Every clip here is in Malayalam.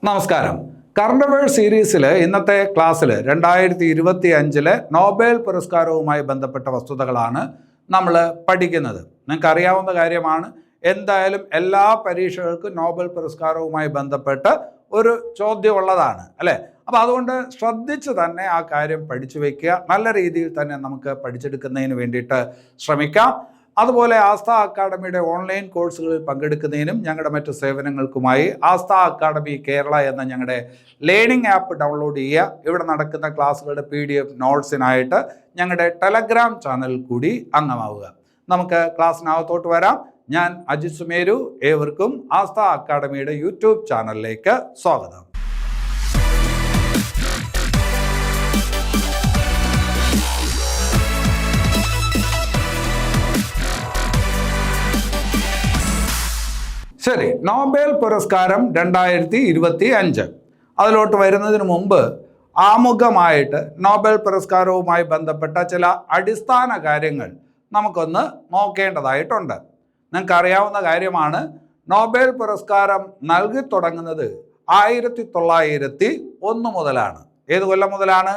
നമസ്കാരം. കറണ്ട് അഫയേഴ്സ് സീരീസിൽ ഇന്നത്തെ ക്ലാസ്സിൽ 2025 നോബൽ പുരസ്കാരവുമായി ബന്ധപ്പെട്ട വസ്തുതകളാണ് നമ്മൾ പഠിക്കുന്നത്. നിങ്ങൾക്കറിയാവുന്ന കാര്യമാണ്. എന്തായാലും എല്ലാ പരീക്ഷകൾക്കും നോബൽ പുരസ്കാരവുമായി ബന്ധപ്പെട്ട് ഒരു ചോദ്യം ഉള്ളതാണ് അല്ലേ? അപ്പോൾ അതുകൊണ്ട് ശ്രദ്ധിച്ച് തന്നെ ആ കാര്യം പഠിച്ചു വയ്ക്കുക. നല്ല രീതിയിൽ തന്നെ നമുക്ക് പഠിച്ചെടുക്കുന്നതിന് വേണ്ടിയിട്ട് ശ്രമിക്കാം. അതുപോലെ ആസ്ഥ അക്കാഡമിയുടെ ഓൺലൈൻ കോഴ്സുകളിൽ പങ്കെടുക്കുന്നതിനും ഞങ്ങളുടെ മറ്റു സേവനങ്ങൾക്കുമായി ആസ്ഥ അക്കാഡമി കേരള എന്ന ഞങ്ങളുടെ ലേണിംഗ് ആപ്പ് ഡൗൺലോഡ് ചെയ്യുക. ഇവിടെ നടക്കുന്ന ക്ലാസ്സുകളുടെ PDF നോട്ട്സിനായിട്ട് ഞങ്ങളുടെ ടെലഗ്രാം ചാനലിൽ കൂടി അംഗമാവുക. നമുക്ക് ക്ലാസ്സിനകത്തോട്ട് വരാം. ഞാൻ അജിത് സുമേരു. ഏവർക്കും ആസ്ഥ അക്കാഡമിയുടെ യൂട്യൂബ് ചാനലിലേക്ക് സ്വാഗതം. ശരി, നോബൽ പുരസ്കാരം 2025 അതിലോട്ട് വരുന്നതിന് മുമ്പ് ആമുഖമായിട്ട് നോബൽ പുരസ്കാരവുമായി ബന്ധപ്പെട്ട ചില അടിസ്ഥാന കാര്യങ്ങൾ നമുക്കൊന്ന് നോക്കേണ്ടതായിട്ടുണ്ട്. നിങ്ങൾക്കറിയാവുന്ന കാര്യമാണ്, നോബൽ പുരസ്കാരം നൽകി തുടങ്ങുന്നത് 1901 മുതലാണ്. ഏത് കൊല്ലം മുതലാണ്?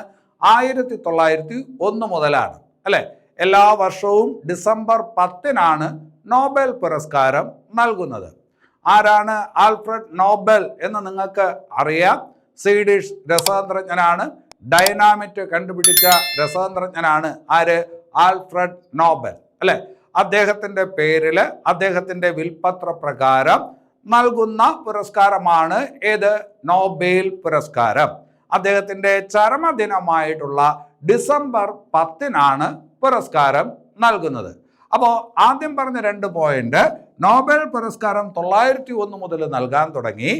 1901 മുതലാണ് അല്ലേ? എല്ലാ വർഷവും ഡിസംബർ 10-നാണ് നോബൽ പുരസ്കാരം നൽകുന്നത്. ആരാണ് ആൽഫ്രഡ് നോബൽ എന്ന് നിങ്ങൾക്ക് അറിയാം. സ്വീഡിഷ് രസതന്ത്രജ്ഞനാണ്. ഡൈനാമിറ്റ് കണ്ടുപിടിച്ച രസതന്ത്രജ്ഞനാണ് ആര്? ആൽഫ്രഡ് നോബൽ അല്ലെ? അദ്ദേഹത്തിൻ്റെ പേരിൽ അദ്ദേഹത്തിൻ്റെ വിൽപത്ര പ്രകാരം നൽകുന്ന പുരസ്കാരമാണ് ഏത്? നോബൽ പുരസ്കാരം. അദ്ദേഹത്തിൻ്റെ ചരമദിനമായിട്ടുള്ള ഡിസംബർ 10-നാണ് പുരസ്കാരം നൽകുന്നത്. അപ്പോൾ ആദ്യം പറഞ്ഞ 2 പോയിന്റ്, നോബൽ പുരസ്കാരം 901 മുതൽ നൽകാൻ തുടങ്ങി.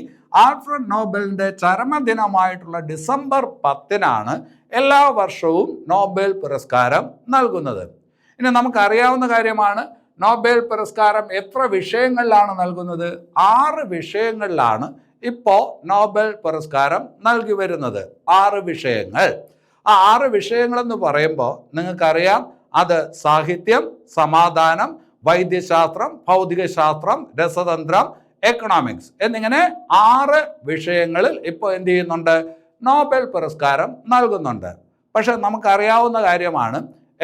ആൽഫ്രഡ് നോബലിൻ്റെ ചരമദിനമായിട്ടുള്ള ഡിസംബർ 10-നാണ് എല്ലാ വർഷവും നോബൽ പുരസ്കാരം നൽകുന്നത്. ഇനി നമുക്കറിയാവുന്ന കാര്യമാണ്, നോബൽ പുരസ്കാരം എത്ര വിഷയങ്ങളിലാണ് നൽകുന്നത്? 6 വിഷയങ്ങളിലാണ് ഇപ്പോൾ നോബൽ പുരസ്കാരം നൽകി വരുന്നത്. 6 വിഷയങ്ങൾ. ആ 6 വിഷയങ്ങളെന്ന് പറയുമ്പോൾ നിങ്ങൾക്കറിയാം, അത് സാഹിത്യം, സമാധാനം, വൈദ്യശാസ്ത്രം, ഭൗതികശാസ്ത്രം, രസതന്ത്രം, എക്കണോമിക്സ് എന്നിങ്ങനെ 6 വിഷയങ്ങളിൽ ഇപ്പോൾ എന്ത് ചെയ്യുന്നുണ്ട്? നോബൽ പുരസ്കാരം നൽകുന്നുണ്ട്. പക്ഷെ നമുക്കറിയാവുന്ന കാര്യമാണ്,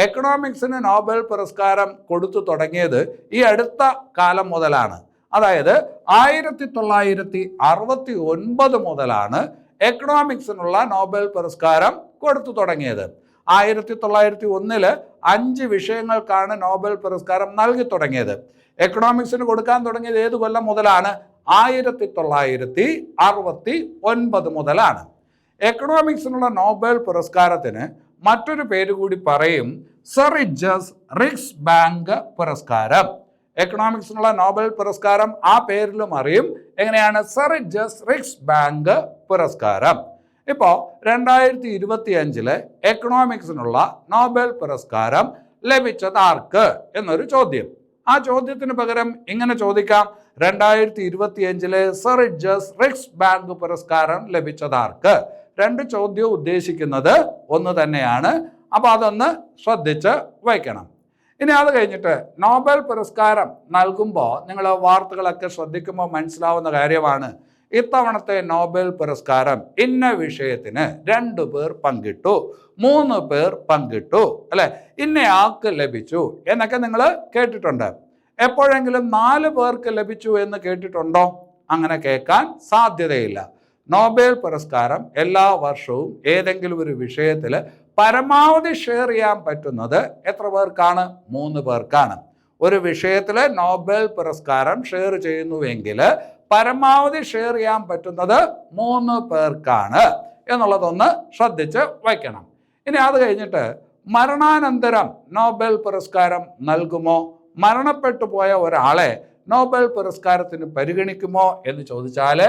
എക്കണോമിക്സിന് നോബൽ പുരസ്കാരം കൊടുത്തു തുടങ്ങിയത് ഈ അടുത്ത കാലം മുതലാണ്. അതായത് 1969 മുതലാണ് എക്കണോമിക്സിനുള്ള നോബൽ പുരസ്കാരം കൊടുത്തു തുടങ്ങിയത്. 1901 5 വിഷയങ്ങൾക്കാണ് നോബൽ പുരസ്കാരം നൽകി തുടങ്ങിയത്. എക്കണോമിക്സിന് കൊടുക്കാൻ തുടങ്ങിയത് ഏത് കൊല്ലം മുതലാണ്? 1969 മുതലാണ്. എക്കണോമിക്സിനുള്ള നോബൽ പുരസ്കാരത്തിന് മറ്റൊരു പേര് കൂടി പറയും, സർ ഇജസ് റിക്സ് ബാങ്ക് പുരസ്കാരം. എക്കണോമിക്സിനുള്ള നോബൽ പുരസ്കാരം ആ പേരിലും അറിയും. എങ്ങനെയാണ്? സർ ഇജസ് റിക്സ് ബാങ്ക് പുരസ്കാരം. ഇപ്പോൾ 2025 എക്കണോമിക്സിനുള്ള നോബൽ പുരസ്കാരം ലഭിച്ചത് ആർക്ക് എന്നൊരു ചോദ്യം. ആ ചോദ്യത്തിന് പകരം ഇങ്ങനെ ചോദിക്കാം, 2025 സർ ഇജസ് റിക്സ് ബാങ്ക് പുരസ്കാരം ലഭിച്ചത് ആർക്ക്? 2 ചോദ്യവും ഉദ്ദേശിക്കുന്നത് ഒന്ന് തന്നെയാണ്. അപ്പോൾ അതൊന്ന് ശ്രദ്ധിച്ച് വയ്ക്കണം. ഇനി അത് കഴിഞ്ഞിട്ട് നോബൽ പുരസ്കാരം നൽകുമ്പോൾ നിങ്ങൾ വാർത്തകളൊക്കെ ശ്രദ്ധിക്കുമ്പോൾ മനസ്സിലാവുന്ന കാര്യമാണ്, ഇത്തവണത്തെ നോബൽ പുരസ്കാരം ഇന്ന വിഷയത്തിന് 2 പേർ പങ്കിട്ടു, 3 പേർ പങ്കിട്ടു അല്ലെ, ഇന്നയാൾക്ക് ലഭിച്ചു എന്നൊക്കെ നിങ്ങൾ കേട്ടിട്ടുണ്ട്. എപ്പോഴെങ്കിലും 4 പേർക്ക് ലഭിച്ചു എന്ന് കേട്ടിട്ടുണ്ടോ? അങ്ങനെ കേൾക്കാൻ സാധ്യതയില്ല. നോബൽ പുരസ്കാരം എല്ലാ വർഷവും ഏതെങ്കിലും ഒരു വിഷയത്തിൽ പരമാവധി ഷെയർ ചെയ്യാൻ പറ്റുന്നത് എത്ര പേർക്കാണ്? 3 പേർക്കാണ്. ഒരു വിഷയത്തിൽ നോബൽ പുരസ്കാരം ഷെയർ ചെയ്യുന്നുവെങ്കിൽ പരമാവധി ഷെയർ ചെയ്യാൻ പറ്റുന്നത് 3 പേർക്കാണ് എന്നുള്ളതൊന്ന് ശ്രദ്ധിച്ച് വയ്ക്കണം. ഇനി അത് കഴിഞ്ഞിട്ട് മരണാനന്തരം നോബൽ പുരസ്കാരം നൽകുമോ? മരണപ്പെട്ടു പോയ ഒരാളെ നോബൽ പുരസ്കാരത്തിന് പരിഗണിക്കുമോ എന്ന് ചോദിച്ചാൽ,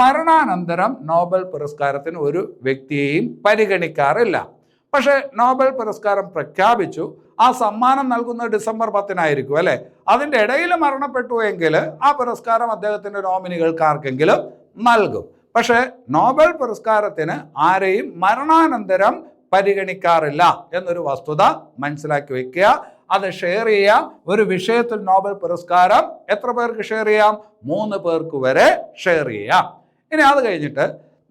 മരണാനന്തരം നോബൽ പുരസ്കാരത്തിന് ഒരു വ്യക്തിയെയും പരിഗണിക്കാറില്ല. പക്ഷേ നോബൽ പുരസ്കാരം പ്രഖ്യാപിച്ചു, ആ സമ്മാനം നൽകുന്നത് ഡിസംബർ 10-നായിരിക്കും അല്ലെ? അതിൻ്റെ ഇടയിൽ മരണപ്പെട്ടു എങ്കിൽ ആ പുരസ്കാരം അദ്ദേഹത്തിൻ്റെ നോമിനികൾക്ക് ആർക്കെങ്കിലും നൽകും. പക്ഷേ നോബൽ പുരസ്കാരത്തിന് ആരെയും മരണാനന്തരം പരിഗണിക്കാറില്ല എന്നൊരു വസ്തുത മനസ്സിലാക്കി വെക്കുക. അത് ഷെയർ ചെയ്യാം. ഒരു വിഷയത്തിൽ നോബൽ പുരസ്കാരം എത്ര പേർക്ക് ഷെയർ ചെയ്യാം? 3 പേർക്ക് വരെ ഷെയർ ചെയ്യാം. ഇനി അത് കഴിഞ്ഞിട്ട്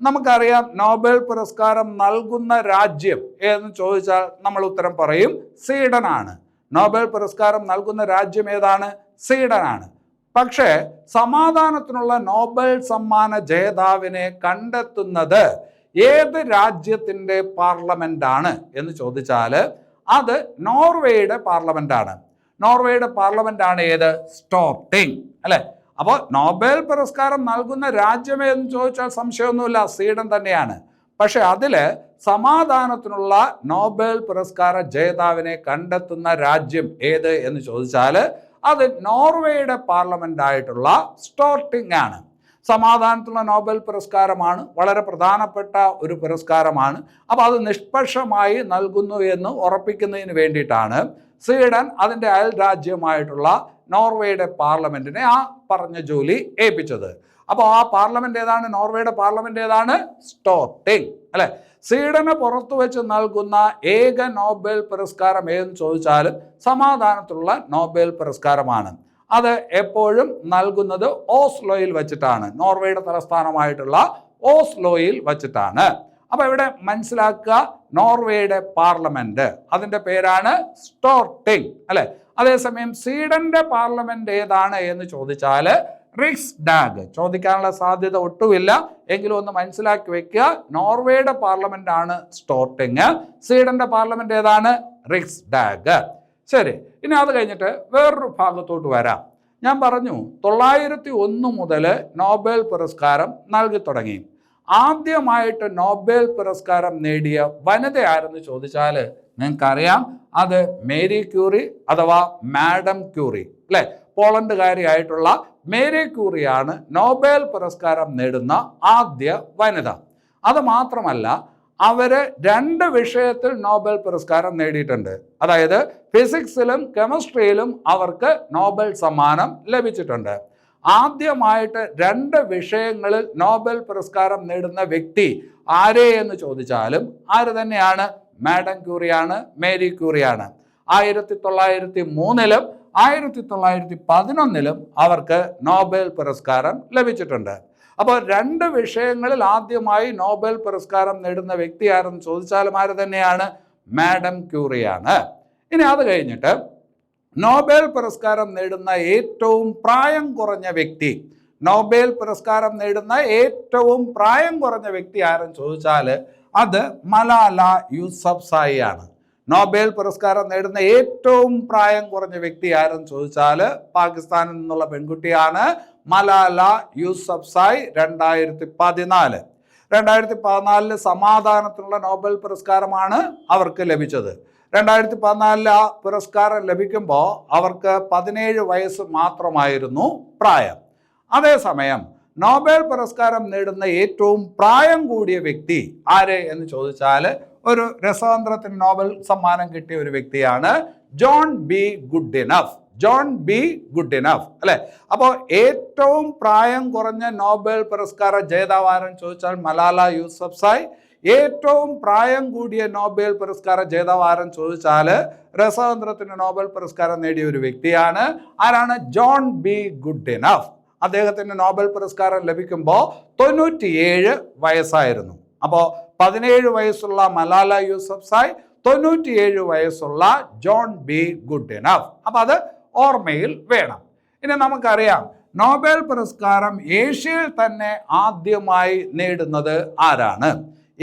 നമുക്കറിയാം നോബൽ പുരസ്കാരം നൽകുന്ന രാജ്യം ഏതെന്ന് ചോദിച്ചാൽ നമ്മൾ ഉത്തരം പറയും സ്വീഡനാണ്. നോബൽ പുരസ്കാരം നൽകുന്ന രാജ്യം ഏതാണ്? സ്വീഡനാണ്. പക്ഷേ സമാധാനത്തിനുള്ള നോബൽ സമ്മാന ജേതാവിനെ കണ്ടെത്തുന്നത് ഏത് രാജ്യത്തിൻ്റെ പാർലമെന്റാണ് എന്ന് ചോദിച്ചാൽ അത് നോർവേയുടെ പാർലമെന്റാണ്. നോർവേയുടെ പാർലമെന്റാണ് ഏത്? സ്റ്റോർട്ടിംഗ് അല്ലെ. അപ്പോൾ നോബൽ പുരസ്കാരം നൽകുന്ന രാജ്യം എന്ന് ചോദിച്ചാൽ സംശയമൊന്നുമില്ല, സ്വീഡൻ തന്നെയാണ്. പക്ഷെ അതില് സമാധാനത്തിനുള്ള നോബൽ പുരസ്കാര ജേതാവിനെ കണ്ടെത്തുന്ന രാജ്യം ഏത് എന്ന് ചോദിച്ചാൽ അത് നോർവേയുടെ പാർലമെന്റ് ആയിട്ടുള്ള സ്റ്റോർട്ടിംഗ് ആണ്. സമാധാനത്തിനുള്ള നോബൽ പുരസ്കാരമാണ്, വളരെ പ്രധാനപ്പെട്ട ഒരു പുരസ്കാരമാണ്. അപ്പോൾ അത് നിഷ്പക്ഷമായി നൽകുന്നു എന്ന് ഉറപ്പിക്കുന്നതിന് വേണ്ടിയിട്ടാണ് സ്വീഡൻ അതിൻ്റെ അയൽ രാജ്യമായിട്ടുള്ള നോർവേയുടെ പാർലമെന്റിനെ ആ പറഞ്ഞ ജോലി ഏൽപ്പിച്ചത്. അപ്പോൾ ആ പാർലമെന്റ് ഏതാണ്? നോർവേയുടെ പാർലമെന്റ് ഏതാണ്? സ്റ്റോർട്ടിംഗ് അല്ലെ. സ്വീഡന് പുറത്തു വെച്ച് നൽകുന്ന ഏക നോബൽ പുരസ്കാരം ഏതെന്ന് ചോദിച്ചാലും സമാധാനത്തിലുള്ള നോബൽ പുരസ്കാരമാണ്. അത് എപ്പോഴും നൽകുന്നത് ഓസ്ലോയിൽ വെച്ചിട്ടാണ്, നോർവേയുടെ തലസ്ഥാനമായിട്ടുള്ള ഓസ്ലോയിൽ വെച്ചിട്ടാണ്. അപ്പൊ ഇവിടെ മനസ്സിലാക്കുക, നോർവേയുടെ പാർലമെന്റ് അതിന്റെ പേരാണ് സ്റ്റോർട്ടിംഗ് അല്ലെ. അതേസമയം സ്വീഡന്റെ പാർലമെന്റ് ഏതാണ് എന്ന് ചോദിച്ചാൽ റിക്സ്ഡാഗ്. ചോദിക്കാനുള്ള സാധ്യത ഒട്ടുമില്ല, എങ്കിലും ഒന്ന് മനസ്സിലാക്കി വെക്കുക. നോർവേയുടെ പാർലമെന്റ് ആണ് സ്റ്റോർട്ടിംഗ്, സ്വീഡന്റെ പാർലമെന്റ് ഏതാണ്? റിക്സ്ഡാഗ്. ശരി, ഇനി അത് കഴിഞ്ഞിട്ട് വേറൊരു ഭാഗത്തോട്ട് വരാം. ഞാൻ പറഞ്ഞു 901 മുതൽ നോബൽ പുരസ്കാരം നൽകി തുടങ്ങി. ആദ്യമായിട്ട് നോബൽ പുരസ്കാരം നേടിയ വനിത ആരെന്ന് ചോദിച്ചാൽ നിങ്ങൾക്കറിയാം, അത് മേരി ക്യൂറി അഥവാ മാഡം ക്യൂറി അല്ലെ. പോളണ്ടുകാരിയായിട്ടുള്ള മേരി ക്യൂറിയാണ് നോബൽ പുരസ്കാരം നേടുന്ന ആദ്യ വനിത. അത് മാത്രമല്ല, അവര് 2 വിഷയത്തിൽ നോബൽ പുരസ്കാരം നേടിയിട്ടുണ്ട്. അതായത് ഫിസിക്സിലും കെമിസ്ട്രിയിലും അവർക്ക് നോബൽ സമ്മാനം ലഭിച്ചിട്ടുണ്ട്. ആദ്യമായിട്ട് 2 വിഷയങ്ങളിൽ നോബൽ പുരസ്കാരം നേടുന്ന വ്യക്തി ആരെ എന്ന് ചോദിച്ചാലും ആര് തന്നെയാണ്? Madam ക്യൂറിയാണ്, Mary ക്യൂറിയാണ്. 1903-ലും 1911-ലും അവർക്ക് നോബൽ പുരസ്കാരം ലഭിച്ചിട്ടുണ്ട്. അപ്പോൾ 2 വിഷയങ്ങളിൽ ആദ്യമായി നോബൽ പുരസ്കാരം നേടുന്ന വ്യക്തി ആരെന്ന് ചോദിച്ചാലും ആര് തന്നെയാണ്? മാഡം ക്യൂറിയാണ്. ഇനി അത് കഴിഞ്ഞിട്ട് നോബൽ പുരസ്കാരം നേടുന്ന ഏറ്റവും പ്രായം കുറഞ്ഞ വ്യക്തി, നോബൽ പുരസ്കാരം നേടുന്ന ഏറ്റവും പ്രായം കുറഞ്ഞ വ്യക്തി ആരെന്ന് ചോദിച്ചാൽ അത് മലാല യൂസഫ്സായി ആണ്. നോബൽ പുരസ്കാരം നേടുന്ന ഏറ്റവും പ്രായം കുറഞ്ഞ വ്യക്തി ആരെന്ന് ചോദിച്ചാൽ പാകിസ്ഥാനിൽ നിന്നുള്ള പെൺകുട്ടിയാണ് മലാല യൂസഫ്സായി. 2014 സമാധാനത്തിനുള്ള നോബൽ പുരസ്കാരമാണ് അവർക്ക് ലഭിച്ചത്. 2014 ആ പുരസ്കാരം ലഭിക്കുമ്പോൾ അവർക്ക് 17 വയസ്സ് മാത്രമായിരുന്നു പ്രായം. അതേസമയം നോബൽ പുരസ്കാരം നേടുന്ന ഏറ്റവും പ്രായം കൂടിയ വ്യക്തി ആര് എന്ന് ചോദിച്ചാൽ ഒരു രസതന്ത്രത്തിന് നോബൽ സമ്മാനം കിട്ടിയ ഒരു വ്യക്തിയാണ് ജോൺ ബി ഗുഡിനഫ്. ജോൺ ബി ഗുഡിനഫ് അല്ലെ. അപ്പോൾ ഏറ്റവും പ്രായം കുറഞ്ഞ നോബൽ പുരസ്കാര ജേതാവാരെന്ന് ചോദിച്ചാൽ മലാല യൂസഫ്സായി. ഏറ്റവും പ്രായം കൂടിയ നോബൽ പുരസ്കാര ജേതാവാരെന്ന് ചോദിച്ചാൽ രസതന്ത്രത്തിന് നോബൽ പുരസ്കാരം നേടിയ ഒരു വ്യക്തിയാണ്. ആരാണ്? John B Goodenough. അദ്ദേഹത്തിന് നോബൽ പുരസ്കാരം ലഭിക്കുമ്പോൾ 97 വയസ്സായിരുന്നു. അപ്പോൾ 17 വയസ്സുള്ള മലാല യൂസഫ്സായി, 97 വയസ്സുള്ള ജോൺ ബി ഗുഡിനഫ്. അപ്പൊ അത് ഓർമ്മയിൽ വേണം. ഇനി നമുക്കറിയാം, നോബൽ പുരസ്കാരം ഏഷ്യയിൽ തന്നെ ആദ്യമായി നേടുന്നത് ആരാണ്?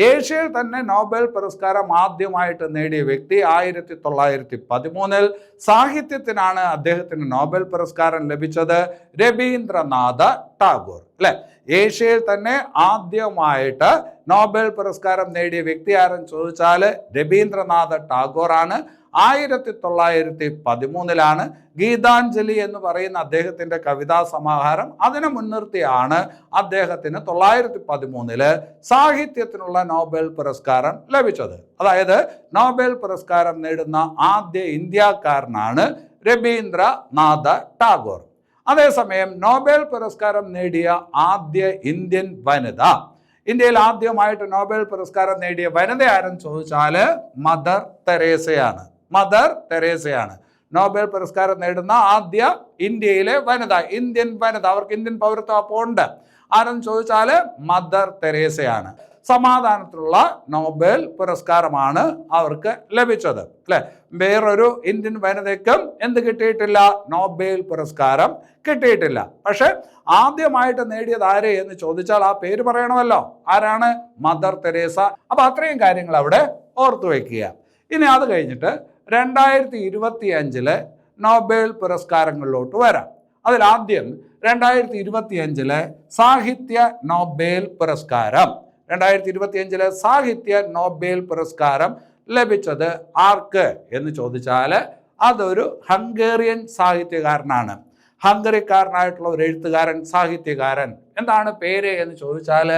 ഏഷ്യയിൽ തന്നെ നോബൽ പുരസ്കാരം ആദ്യമായിട്ട് നേടിയ വ്യക്തി 1913 സാഹിത്യത്തിനാണ് അദ്ദേഹത്തിന് നോബൽ പുരസ്കാരം ലഭിച്ചത്. രവീന്ദ്രനാഥ ടാഗോർ അല്ലെ. ഏഷ്യയിൽ തന്നെ ആദ്യമായിട്ട് നോബൽ പുരസ്കാരം നേടിയ വ്യക്തി ആരെന്ന് ചോദിച്ചാൽ രവീന്ദ്രനാഥ ടാഗോർ ആണ്. 1913 ഗീതാഞ്ജലി എന്ന് പറയുന്ന അദ്ദേഹത്തിന്റെ കവിതാ സമാഹാരം അതിനെ മുൻനിർത്തിയാണ് അദ്ദേഹത്തിന് 1913 സാഹിത്യത്തിനുള്ള നോബൽ പുരസ്കാരം ലഭിച്ചത്. അതായത് നോബൽ പുരസ്കാരം നേടുന്ന ആദ്യ ഇന്ത്യക്കാരനാണ് രവീന്ദ്രനാഥ ടാഗോർ. അതേസമയം നോബൽ പുരസ്കാരം നേടിയ ആദ്യ ഇന്ത്യൻ വനിത, ഇന്ത്യയിൽ ആദ്യമായിട്ട് നോബൽ പുരസ്കാരം നേടിയ വനിത ആരെന്ന് ചോദിച്ചാൽ മദർ തെരേസയാണ്. മദർ തെരേസയാണ് നോബൽ പുരസ്കാരം നേടുന്ന ആദ്യ ഇന്ത്യയിലെ വനിത, ഇന്ത്യൻ വനിത. അവർക്ക് ഇന്ത്യൻ പൗരത്വം അപ്പോൾ ഉണ്ട്. ആരെന്ന് ചോദിച്ചാൽ മദർ തെരേസയാണ്. സമാധാനത്തിനുള്ള നോബൽ പുരസ്കാരമാണ് അവർക്ക് ലഭിച്ചത് അല്ലെ. വേറൊരു ഇന്ത്യൻ വനിതയ്ക്കും എന്ത് കിട്ടിയിട്ടില്ല? നോബൽ പുരസ്കാരം കിട്ടിയിട്ടില്ല. പക്ഷെ ആദ്യമായിട്ട് നേടിയത് ആര് എന്ന് ചോദിച്ചാൽ ആ പേര് പറയണമല്ലോ. ആരാണ്? Mother Teresa. അപ്പൊ അത്രയും കാര്യങ്ങൾ അവിടെ ഓർത്തു വെക്കുക. ഇനി അത് കഴിഞ്ഞിട്ട് 2025 നോബൽ പുരസ്കാരങ്ങളിലോട്ട് വരാം. അതിലാദ്യം 2025 സാഹിത്യ നോബൽ പുരസ്കാരം. 2025 സാഹിത്യ നോബൽ പുരസ്കാരം ലഭിച്ചത് ആർക്ക് എന്ന് ചോദിച്ചാൽ അതൊരു ഹംഗേറിയൻ സാഹിത്യകാരനാണ്. ഹംഗറിക്കാരനായിട്ടുള്ള ഒരു എഴുത്തുകാരൻ, സാഹിത്യകാരൻ. എന്താണ് പേര് എന്ന് ചോദിച്ചാൽ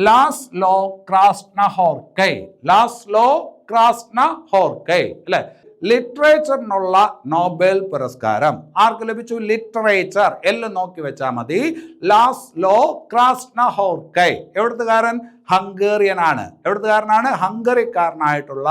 ലാസ്ലോ ക്രാസ്നഹോർക്കൈ. ലാസ്ലോ ക്രാസ്നഹോർക്കൈ അല്ലെ. ലിറ്ററേച്ചറിനുള്ള നോബൽ പുരസ്കാരം ആർക്ക് ലഭിച്ചു? ലിറ്ററേച്ചർ. എല്ലാം നോക്കി വെച്ചാൽ മതി. ലാസ്ലോ ക്രാസ്നഹോർക്കൈ. എവിടുത്തുകാരൻ? ഹംഗേറിയനാണ്. എവിടുത്തുകാരനാണ്? ഹംഗറിക്കാരനായിട്ടുള്ള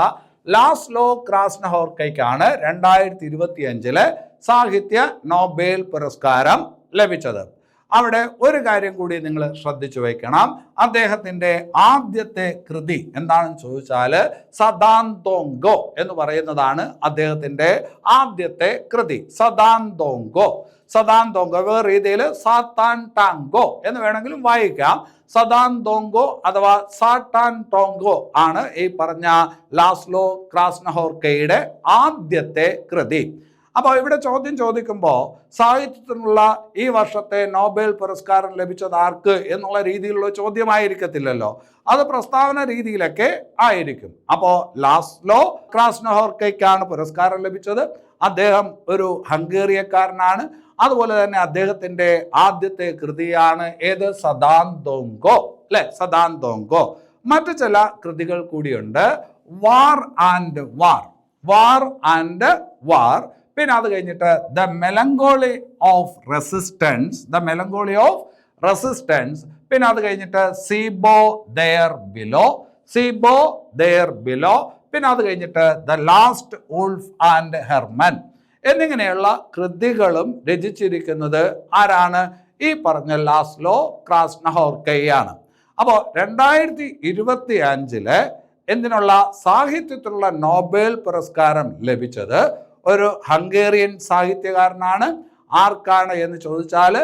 ലാസ്ലോ ക്രാസ്നഹോർക്കൈക്കാണ് 2025 സാഹിത്യ നോബൽ പുരസ്കാരം ലഭിച്ചത്. അവിടെ ഒരു കാര്യം കൂടി നിങ്ങൾ ശ്രദ്ധിച്ചു വയ്ക്കണം. അദ്ദേഹത്തിൻ്റെ ആദ്യത്തെ കൃതി എന്താണെന്ന് ചോദിച്ചാൽ സദാന്തോങ്കോ എന്ന് പറയുന്നതാണ് അദ്ദേഹത്തിൻ്റെ ആദ്യത്തെ കൃതി. സദാന്തോങ്കോ. സദാന്തോങ്കോ വേറെ രീതിയിൽ സാത്താൻ ടാങ്കോ എന്ന് വേണമെങ്കിലും വായിക്കാം. സദാന്തോങ്കോ അഥവാ സാട്ടാൻ ടോങ്കോ ആണ് ഈ പറഞ്ഞ ലാസ്ലോ ക്രാസ്നഹോർക്കയുടെ ആദ്യത്തെ കൃതി. അപ്പോൾ ഇവിടെ ചോദ്യം ചോദിക്കുമ്പോൾ സാഹിത്യത്തിനുള്ള ഈ വർഷത്തെ നോബൽ പുരസ്കാരം ലഭിച്ചത് ആർക്ക് എന്നുള്ള രീതിയിലുള്ള ചോദ്യമായിരിക്കത്തില്ലല്ലോ. അത് പ്രസ്താവന രീതിയിലൊക്കെ ആയിരിക്കും. അപ്പോൾ ലാസ്ലോ ക്രാസ്നഹോർക്കയ്ക്കാണ് പുരസ്കാരം ലഭിച്ചത്. അദ്ദേഹം ഒരു ഹംഗേറിയക്കാരനാണ്. അതുപോലെ തന്നെ അദ്ദേഹത്തിൻ്റെ ആദ്യത്തെ കൃതിയാണ് ഏത്? സദാന്തോങ്കോ അല്ലെ. സദാന്തോങ്കോ. മറ്റു ചില കൃതികൾ കൂടിയുണ്ട്. War and war. War and war. പിന്നെ അത് കഴിഞ്ഞിട്ട് the melancholy of resistance. The melancholy of resistance. പിന്നെ അത് കഴിഞ്ഞിട്ട് Seiobo there below. Seiobo there below. പിന്നെ അത് കഴിഞ്ഞിട്ട് the last wolf and Herman എന്നിങ്ങനെയുള്ള കൃതികളും രചിച്ചിരിക്കുന്നത് ആരാണ്? ഈ പറഞ്ഞ ലാസ്ലോ ക്രാസ്നഹോർക്കൈയാണ്. അപ്പോൾ 2025 എന്തിനുള്ള സാഹിത്യത്തിലുള്ള നോബൽ പുരസ്കാരം ലഭിച്ചത് ഒരു ഹംഗേറിയൻ സാഹിത്യകാരനാണ്. ആർക്കാണ് എന്ന് ചോദിച്ചാൽ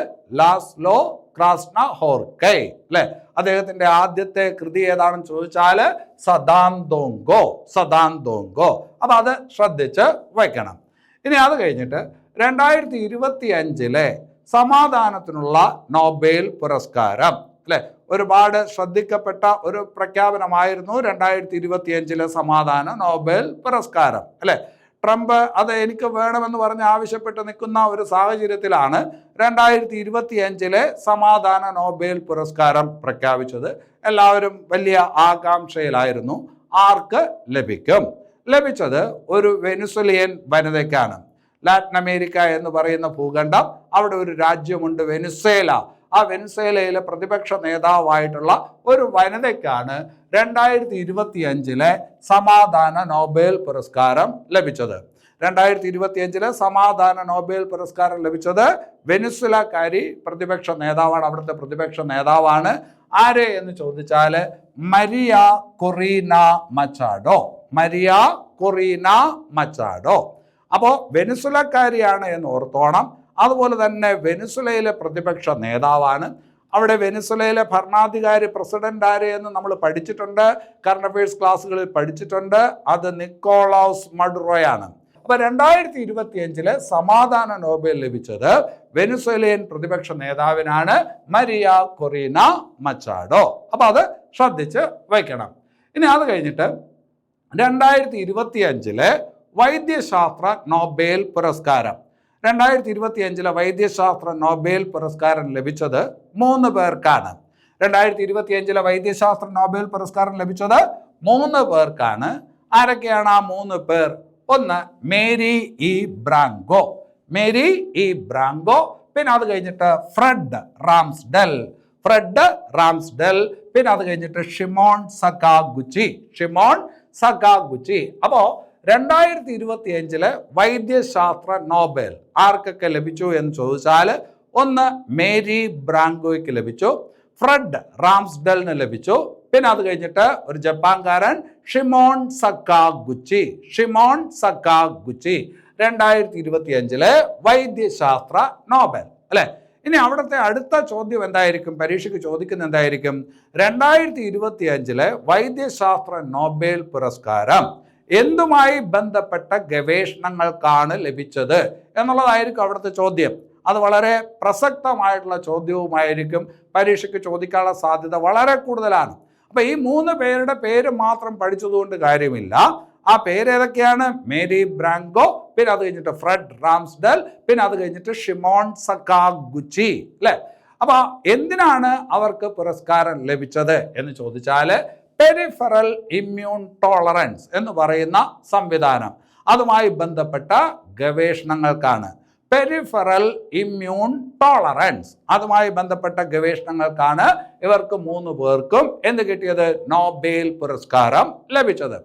ലാസ്ലോ ക്രാസ്നഹോർക്കൈ അല്ലെ. അദ്ദേഹത്തിന്റെ ആദ്യത്തെ കൃതി ഏതാണെന്ന് ചോദിച്ചാൽ സദാന്തോങ്കോ. സദാന്തോങ്കോ. അപ്പൊ അത് ശ്രദ്ധിച്ച് വയ്ക്കണം. ഇനി അത് കഴിഞ്ഞിട്ട് 2025 സമാധാനത്തിനുള്ള നോബൽ പുരസ്കാരം അല്ലെ. ഒരുപാട് ശ്രദ്ധിക്കപ്പെട്ട ഒരു പ്രഖ്യാപനമായിരുന്നു 2025 സമാധാന നോബൽ പുരസ്കാരം അല്ലെ. ട്രംപ് അത് എനിക്ക് വേണമെന്ന് പറഞ്ഞ് ആവശ്യപ്പെട്ട് നിൽക്കുന്ന ഒരു സാഹചര്യത്തിലാണ് 2025 സമാധാന നോബൽ പുരസ്കാരം പ്രഖ്യാപിച്ചത്. എല്ലാവരും വലിയ ആകാംക്ഷയിലായിരുന്നു ആർക്ക് ലഭിക്കും. ലഭിച്ചത് ഒരു വെനിസ്വേലിയൻ വനിതയ്ക്കാണ്. ലാറ്റിൻ അമേരിക്ക എന്ന് പറയുന്ന ഭൂഖണ്ഡം, അവിടെ ഒരു രാജ്യമുണ്ട് വെനിസ്വേല. ആ വെനിസ്വേലയിലെ പ്രതിപക്ഷ നേതാവായിട്ടുള്ള ഒരു വനിതയ്ക്കാണ് 2025 സമാധാന നോബൽ പുരസ്കാരം ലഭിച്ചത്. 2025 സമാധാന നോബൽ പുരസ്കാരം ലഭിച്ചത് വെനിസ്വേലക്കാരി പ്രതിപക്ഷ നേതാവാണ്. അവിടുത്തെ പ്രതിപക്ഷ നേതാവാണ്. ആര് എന്ന് ചോദിച്ചാൽ Maria Corina Machado. Maria Corina Machado. അപ്പോൾ വെനിസ്വേലക്കാരിയാണ് എന്ന് ഓർത്തോണം. അതുപോലെ തന്നെ വെനിസ്വേലയിലെ പ്രതിപക്ഷ നേതാവാണ്. അവിടെ വെനിസ്വേലയിലെ ഭരണാധികാരി പ്രസിഡന്റ് ആര് എന്ന് നമ്മൾ പഠിച്ചിട്ടുണ്ട്, കറണ്ട് അഫയേഴ്സ് ക്ലാസ്സുകളിൽ പഠിച്ചിട്ടുണ്ട്. അത് നിക്കോളാസ് മഡുറോയാണ്. അപ്പൊ 2025 സമാധാന നോബൽ ലഭിച്ചത് വെനിസ്വേലിയൻ പ്രതിപക്ഷ നേതാവിനാണ്, മരിയ കൊറീന മച്ചാഡോ. അപ്പൊ അത് ശ്രദ്ധിച്ച് വയ്ക്കണം. ഇനി അത് കഴിഞ്ഞിട്ട് 2025 വൈദ്യശാസ്ത്ര നോബൽ പുരസ്കാരം. 2025 വൈദ്യശാസ്ത്ര നോബൽ പുരസ്കാരം ലഭിച്ചത് 3 പേർക്കാണ്. 2025 വൈദ്യശാസ്ത്ര നോബൽ പുരസ്കാരം ലഭിച്ചത് 3 പേർക്കാണ്. ആരൊക്കെയാണ് ആ 3 പേർ? ഒന്ന് Mary E Branco. Mary E Branco. പിന്നെ അത് കഴിഞ്ഞിട്ട് ഫ്രെഡ് റാംസ്ഡെൽ. Fred Ramsdell. പിന്നെ അത് കഴിഞ്ഞിട്ട് ഷിമോൺ സകാഗുച്ചി. ഷിമോൺ സകാഗുച്ചി. അപ്പോ 2025 വൈദ്യശാസ്ത്ര നോബൽ ആർക്കൊക്കെ ലഭിച്ചു എന്ന് ചോദിച്ചാൽ ഒന്ന് മേരി ബ്രാങ്കോയ്ക്ക് ലഭിച്ചു. ഫ്രെഡ് റാംസ്ഡെലിന് ലഭിച്ചു. പിന്നെ അത് കഴിഞ്ഞിട്ട് ഒരു ജപ്പാൻകാരൻ ഷിമോൺ സക്കാഗുച്ചി 2025 വൈദ്യശാസ്ത്ര നോബൽ അല്ലെ. ഇനി അവിടുത്തെ അടുത്ത ചോദ്യം എന്തായിരിക്കും, പരീക്ഷയ്ക്ക് ചോദിക്കുന്ന എന്തായിരിക്കും, 2025 വൈദ്യശാസ്ത്ര നോബൽ പുരസ്കാരം എന്തുമായി ബന്ധപ്പെട്ട ഗവേഷണങ്ങൾക്കാണ് ലഭിച്ചത് എന്നുള്ളതായിരിക്കും അവിടുത്തെ ചോദ്യം. അത് വളരെ പ്രസക്തമായിട്ടുള്ള ചോദ്യവുമായിരിക്കും, പരീക്ഷയ്ക്ക് ചോദിക്കാനുള്ള സാധ്യത വളരെ കൂടുതലാണ്. അപ്പൊ ഈ 3 പേരുടെ പേര് മാത്രം പഠിച്ചതുകൊണ്ട് കാര്യമില്ല. ആ പേര് ഏതൊക്കെയാണ്? മേരി ബ്രാങ്കോ, പിന്നെ അത് കഴിഞ്ഞിട്ട് ഫ്രെഡ് റാംസ്ഡെൽ, പിന്നെ അത് കഴിഞ്ഞിട്ട് ഷിമോൺ സക്കാഗുച്ചി അല്ലെ. അപ്പൊ എന്തിനാണ് അവർക്ക് പുരസ്കാരം ലഭിച്ചത് എന്ന് ചോദിച്ചാല് പെരിഫറൽ ഇമ്മ്യൂൺ ടോളറൻസ് എന്ന് പറയുന്ന സംവിധാനം, അതുമായി ബന്ധപ്പെട്ട ഗവേഷണങ്ങൾക്കാണ്. പെരിഫറൽ ഇമ്മ്യൂൺ ടോളറൻസ്, അതുമായി ബന്ധപ്പെട്ട ഗവേഷണങ്ങൾക്കാണ് ഇവർക്ക് 3 പേർക്കും എന്ത് കിട്ടിയത്? നോബൽ പുരസ്കാരം ലഭിച്ചത്.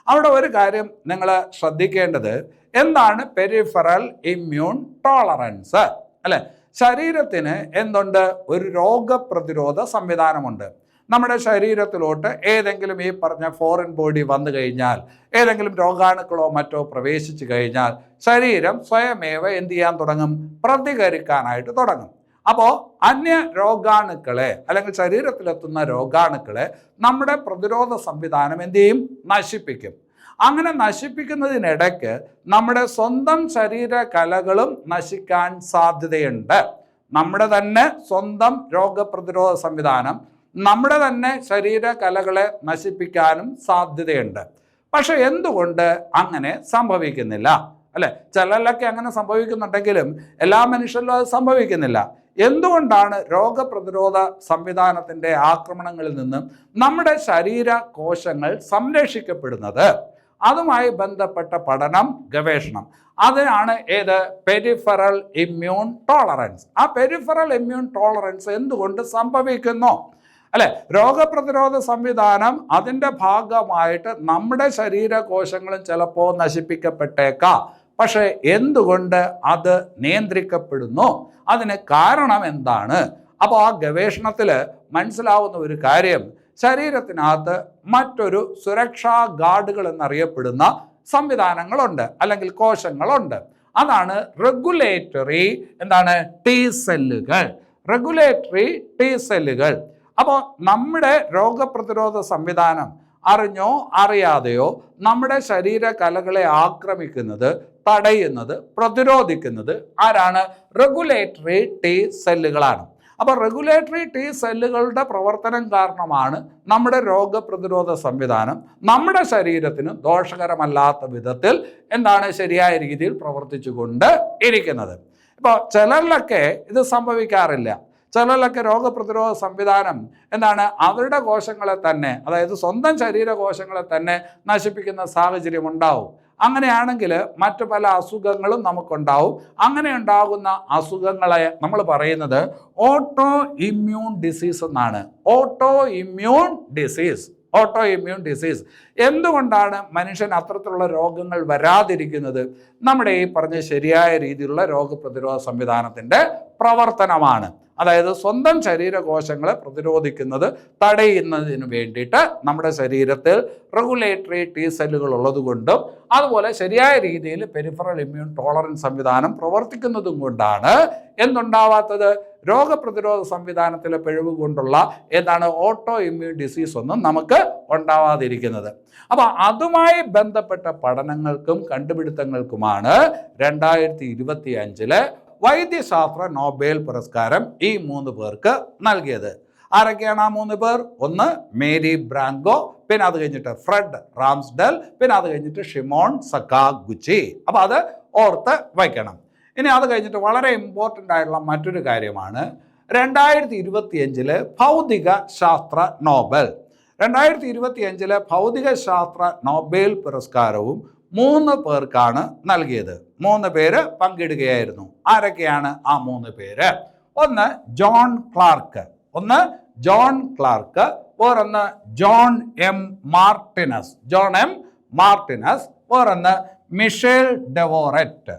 അവിടെ ഒരു കാര്യം നിങ്ങൾ ശ്രദ്ധിക്കേണ്ടത്, എന്താണ് പെരിഫറൽ ഇമ്മ്യൂൺ ടോളറൻസ് അല്ലെ? ശരീരത്തിന് എന്തുണ്ട്? ഒരു രോഗപ്രതിരോധ സംവിധാനമുണ്ട്. നമ്മുടെ ശരീരത്തിലോട്ട് ഏതെങ്കിലും ഈ പറഞ്ഞ ഫോറിൻ ബോഡി വന്നു കഴിഞ്ഞാൽ, ഏതെങ്കിലും രോഗാണുക്കളോ മറ്റോ പ്രവേശിച്ചു കഴിഞ്ഞാൽ ശരീരം സ്വയമേവ എന്ത് ചെയ്യാൻ തുടങ്ങും? പ്രതികരിക്കാനായിട്ട് തുടങ്ങും. അപ്പോൾ അന്യ രോഗാണുക്കളെ അല്ലെങ്കിൽ ശരീരത്തിലെത്തുന്ന രോഗാണുക്കളെ നമ്മുടെ പ്രതിരോധ സംവിധാനം എന്ത് ചെയ്യും? നശിപ്പിക്കും. അങ്ങനെ നശിപ്പിക്കുന്നതിനിടയ്ക്ക് നമ്മുടെ സ്വന്തം ശരീര കലകളും നശിക്കാൻ സാധ്യതയുണ്ട്. നമ്മുടെ തന്നെ സ്വന്തം രോഗപ്രതിരോധ സംവിധാനം നമ്മുടെ തന്നെ ശരീര കലകളെ നശിപ്പിക്കാനും സാധ്യതയുണ്ട്. പക്ഷെ എന്തുകൊണ്ട് അങ്ങനെ സംഭവിക്കുന്നില്ല അല്ലെ? ചിലരിലൊക്കെ അങ്ങനെ സംഭവിക്കുന്നുണ്ടെങ്കിലും എല്ലാ മനുഷ്യരിലും അത് സംഭവിക്കുന്നില്ല. എന്തുകൊണ്ടാണ് രോഗപ്രതിരോധ സംവിധാനത്തിൻ്റെ ആക്രമണങ്ങളിൽ നിന്നും നമ്മുടെ ശരീര കോശങ്ങൾ സംരക്ഷിക്കപ്പെടുന്നത്? അതുമായി ബന്ധപ്പെട്ട പഠനം, ഗവേഷണം, അതിനാണ് ഏത്? Peripheral immune tolerance. ആ പെരിഫറൽ ഇമ്മ്യൂൺ ടോളറൻസ് എന്തുകൊണ്ട് സംഭവിക്കുന്നു അല്ലെ? രോഗപ്രതിരോധ സംവിധാനം അതിൻ്റെ ഭാഗമായിട്ട് നമ്മുടെ ശരീരകോശങ്ങളും ചിലപ്പോൾ നശിപ്പിക്കപ്പെട്ടേക്കാം. പക്ഷെ എന്തുകൊണ്ട് അത് നിയന്ത്രിക്കപ്പെടുന്നു? അതിന് കാരണം എന്താണ്? അപ്പോൾ ആ ഗവേഷണത്തിൽ മനസ്സിലാവുന്ന ഒരു കാര്യം, ശരീരത്തിനകത്ത് മറ്റൊരു സുരക്ഷാ ഗാർഡുകൾ എന്നറിയപ്പെടുന്ന സംവിധാനങ്ങളുണ്ട് അല്ലെങ്കിൽ കോശങ്ങളുണ്ട്. അതാണ് റെഗുലേറ്ററി ടി സെല്ലുകൾ. റെഗുലേറ്ററി ടി സെല്ലുകൾ. അപ്പോൾ നമ്മുടെ രോഗപ്രതിരോധ സംവിധാനം അറിഞ്ഞോ അറിയാതെയോ നമ്മുടെ ശരീര കലകളെ ആക്രമിക്കുന്നത്, തടയുന്നത്, പ്രതിരോധിക്കുന്നത് ആരാണ്? റെഗുലേറ്ററി ടി സെല്ലുകളാണ്. അപ്പോൾ റെഗുലേറ്ററി ടി സെല്ലുകളുടെ പ്രവർത്തനം കാരണമാണ് നമ്മുടെ രോഗപ്രതിരോധ സംവിധാനം നമ്മുടെ ശരീരത്തിന് ദോഷകരമല്ലാത്ത വിധത്തിൽ ശരിയായ രീതിയിൽ പ്രവർത്തിച്ചു കൊണ്ട് ഇരിക്കുന്നത്. ഇപ്പോൾ ചിലരിലൊക്കെ ഇത് സംഭവിക്കാറില്ല. ചിലരിലൊക്കെ രോഗപ്രതിരോധ സംവിധാനം അവരുടെ കോശങ്ങളെ തന്നെ, അതായത് സ്വന്തം ശരീരകോശങ്ങളെ തന്നെ നശിപ്പിക്കുന്ന സാഹചര്യം ഉണ്ടാവും. അങ്ങനെയാണെങ്കിൽ മറ്റു പല അസുഖങ്ങളും നമുക്കുണ്ടാവും. അങ്ങനെ ഉണ്ടാകുന്ന അസുഖങ്ങളെ നമ്മൾ പറയുന്നത് ഓട്ടോ ഇമ്മ്യൂൺ ഡിസീസ് എന്നാണ്. Auto immune disease. എന്തുകൊണ്ടാണ് മനുഷ്യൻ അത്തരത്തിലുള്ള രോഗങ്ങൾ വരാതിരിക്കുന്നത്? നമ്മുടെ ഈ പറഞ്ഞ ശരിയായ രീതിയിലുള്ള രോഗപ്രതിരോധ സംവിധാനത്തിൻ്റെ പ്രവർത്തനമാണ്. അതായത് സ്വന്തം ശരീരകോശങ്ങളെ പ്രതിരോധിക്കുന്നത്, തടയുന്നതിന് വേണ്ടിയിട്ട് നമ്മുടെ ശരീരത്തിൽ റെഗുലേറ്ററി ടി സെല്ലുകൾ ഉള്ളതുകൊണ്ടും അതുപോലെ ശരിയായ രീതിയിൽ പെരിഫറൽ ഇമ്മ്യൂൺ ടോളറൻസ് സംവിധാനം പ്രവർത്തിക്കുന്നതും കൊണ്ടാണ് എന്തുണ്ടാവാത്തത്? രോഗപ്രതിരോധ സംവിധാനത്തിലെ പിഴവ് കൊണ്ടുള്ള ഓട്ടോ ഇമ്മ്യൂൺ ഡിസീസ് ഒന്നും നമുക്ക് ഉണ്ടാവാതിരിക്കുന്നത്. അപ്പോൾ അതുമായി ബന്ധപ്പെട്ട പഠനങ്ങൾക്കും കണ്ടുപിടുത്തങ്ങൾക്കുമാണ് 2025 വൈദ്യശാസ്ത്ര നോബൽ പുരസ്കാരം ഈ 3 പേർക്ക് നൽകിയത്. ആരൊക്കെയാണ് ആ 3 പേർ? ഒന്ന് മേരി ബ്രാങ്കോ, പിന്നെ അത് കഴിഞ്ഞിട്ട് ഫ്രെഡ് റാംസ്ഡെൽ, പിന്നെ അത് കഴിഞ്ഞിട്ട് ഷിമോൺ സക്കാഗുച്ചി. അപ്പോൾ അത് ഓർത്ത് വയ്ക്കണം. ഇനി അത് കഴിഞ്ഞിട്ട് വളരെ ഇമ്പോർട്ടൻ്റ് ആയിട്ടുള്ള മറ്റൊരു കാര്യമാണ് 2025 ഭൗതിക ശാസ്ത്ര നോബൽ. 2025 ഭൗതിക ശാസ്ത്ര നോബൽ പുരസ്കാരവും 3 പേർക്കാണ് നൽകിയത്. 3 പേര് പങ്കിടുകയായിരുന്നു. ആരൊക്കെയാണ് ആ 3 പേര്? ഒന്ന് ജോൺ ക്ലാർക്ക്, വേറൊന്ന് ജോൺ എം മാർട്ടിനസ്, വേറൊന്ന് മിഷേൽ ഡെവോററ്റ്.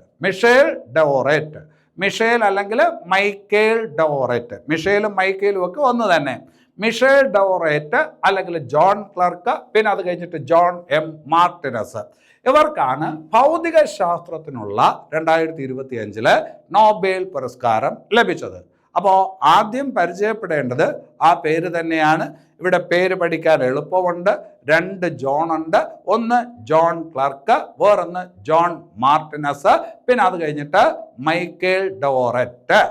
മിഷേൽ അല്ലെങ്കിൽ മൈക്കേൽ ഡവോററ്റ്. മിഷേലും മൈക്കേലും ഒക്കെ ഒന്ന് തന്നെ. മിഷേൽ ഡവോററ്റ് അല്ലെങ്കിൽ ജോൺ ക്ലർക്ക്, പിന്നെ അത് കഴിഞ്ഞിട്ട് ജോൺ എം മാർട്ടിനസ്. ഇവർക്കാണ് ഭൗതിക ശാസ്ത്രത്തിനുള്ള 2025 നോബൽ പുരസ്കാരം ലഭിച്ചത്. അപ്പോൾ ആദ്യം പരിചയപ്പെടേണ്ടത് ആ പേര് തന്നെയാണ്. ഇവിടെ പേര് പഠിക്കാൻ എളുപ്പമുണ്ട്. 2 ജോൺ ഉണ്ട്. ഒന്ന് ജോൺ ക്ലർക്ക്, വേറൊന്ന് ജോൺ മാർട്ടിനസ്, പിന്നെ അത് കഴിഞ്ഞിട്ട് മൈക്കേൽ ഡവോററ്റ്.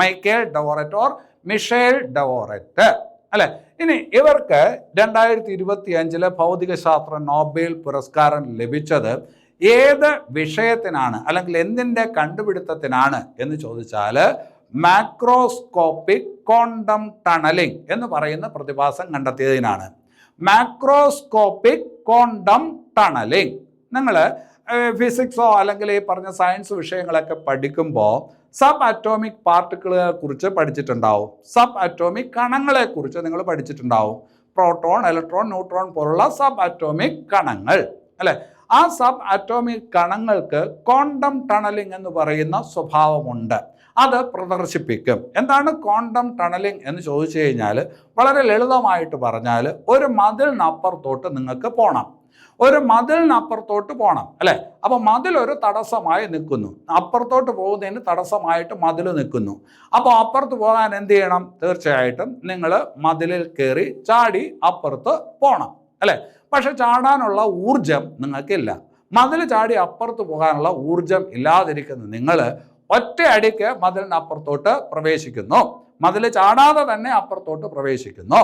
മൈക്കേൽ ഡവോററ്റ് ഓർ മിഷേൽ ഡവോററ്റ് അല്ലെ. ഇനി ഇവർക്ക് 2025 ഭൗതിക ശാസ്ത്ര നോബൽ പുരസ്കാരം ലഭിച്ചത് ഏത് വിഷയത്തിനാണ് അല്ലെങ്കിൽ എന്തിൻ്റെ കണ്ടുപിടുത്തത്തിനാണ് എന്ന് ചോദിച്ചാൽ മാക്രോസ്കോപ്പിക് ക്വാണ്ടം ടണലിംഗ് എന്ന് പറയുന്ന പ്രതിഭാസം കണ്ടെത്തിയതിനാണ്. Macroscopic quantum tunnelling. നിങ്ങൾ ഫിസിക്സോ അല്ലെങ്കിൽ ഈ പറഞ്ഞ സയൻസ് വിഷയങ്ങളൊക്കെ പഠിക്കുമ്പോൾ സബ് അറ്റോമിക് പാർട്ടിക്കിളുകളെ കുറിച്ച് പഠിച്ചിട്ടുണ്ടാവും. സബ് അറ്റോമിക് കണങ്ങളെ കുറിച്ച് നിങ്ങൾ പഠിച്ചിട്ടുണ്ടാവും. പ്രോട്ടോൺ, ഇലക്ട്രോൺ, ന്യൂട്രോൺ പോലുള്ള സബ് അറ്റോമിക് കണങ്ങൾ അല്ലെ. ആ സബ് അറ്റോമിക് കണങ്ങൾക്ക് ക്വാണ്ടം ടണലിംഗ് എന്ന് പറയുന്ന സ്വഭാവമുണ്ട്. അത് പ്രദർശിപ്പിക്കും. എന്താണ് ക്വാണ്ടം ടണലിംഗ് എന്ന് ചോദിച്ചു കഴിഞ്ഞാൽ വളരെ ലളിതമായിട്ട് പറഞ്ഞാൽ ഒരു മതിലിനപ്പുറത്തോട്ട് നിങ്ങൾക്ക് പോകണം. ഒരു മതിലിനപ്പുറത്തോട്ട് പോകണം അല്ലേ. അപ്പോൾ മതിൽ ഒരു തടസ്സമായി നിൽക്കുന്നു. അപ്പുറത്തോട്ട് പോകുന്നതിന് തടസ്സമായിട്ട് മതിൽ നിൽക്കുന്നു. അപ്പോൾ അപ്പുറത്ത് പോകാൻ എന്ത് ചെയ്യണം? തീർച്ചയായിട്ടും നിങ്ങൾ മതിലിൽ കയറി ചാടി അപ്പുറത്ത് പോകണം അല്ലേ. പക്ഷെ ചാടാനുള്ള ഊർജം നിങ്ങൾക്കില്ല. മതിൽ ചാടി അപ്പുറത്ത് പോകാനുള്ള ഊർജം ഇല്ലാതിരിക്കുന്ന നിങ്ങൾ ഒറ്റയടിക്ക് മതിലിനപ്പുറത്തോട്ട് പ്രവേശിക്കുന്നു. മതിൽ ചാടാതെ തന്നെ അപ്പുറത്തോട്ട് പ്രവേശിക്കുന്നു.